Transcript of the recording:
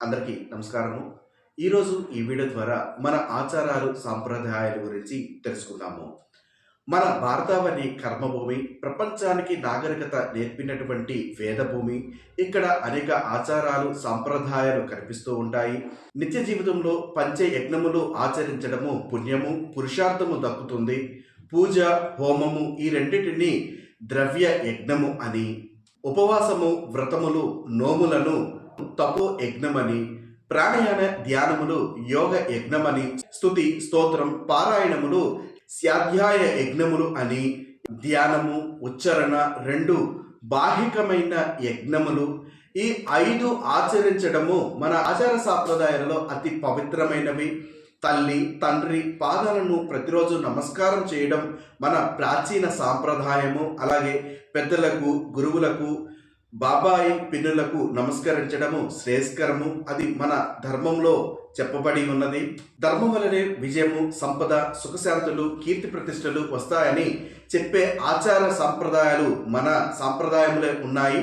అందరికీ నమస్కారము. ఈరోజు ఈ వీడియో ద్వారా మన ఆచారాలు, సాంప్రదాయాల గురించి తెలుసుకుందాము. మన భారతావని కర్మభూమి, ప్రపంచానికి నాగరికత నేర్పినటువంటి వేదభూమి. ఇక్కడ అనేక ఆచారాలు, సాంప్రదాయాలు కనిపిస్తూ ఉంటాయి. నిత్య జీవితంలో పంచయజ్ఞములు ఆచరించడము పుణ్యము, పురుషార్థము దక్కుతుంది. పూజ, హోమము ఈ రెండింటిని ద్రవ్య యజ్ఞము అని, ఉపవాసము, వ్రతములు, నోములను తపో యజ్ఞమని, ప్రాణాయామ ధ్యానములు యోగ యజ్ఞమని, స్తుతి స్తోత్రం పారాయణములు స్వాధ్యాయ యజ్ఞములు అని, ధ్యానము ఉచ్చారణ రెండు బాహికమైన యజ్ఞములు. ఈ 5 ఆచరించడము మన ఆచార సాంప్రదాయాలలో అతి పవిత్రమైనవి. తల్లి తండ్రి పాదాలను ప్రతిరోజు నమస్కారం చేయడం మన ప్రాచీన సాంప్రదాయము. అలాగే పెద్దలకు, గురువులకు, బాబాయి పిన్నులకు నమస్కరించడము శ్రేయస్కరము. అది మన ధర్మంలో చెప్పబడి ఉన్నది. ధర్మం వలనే విజయము, సంపద, సుఖశాంతులు, కీర్తి ప్రతిష్టలు వస్తాయని చెప్పే ఆచార సాంప్రదాయాలు మన సాంప్రదాయములే ఉన్నాయి.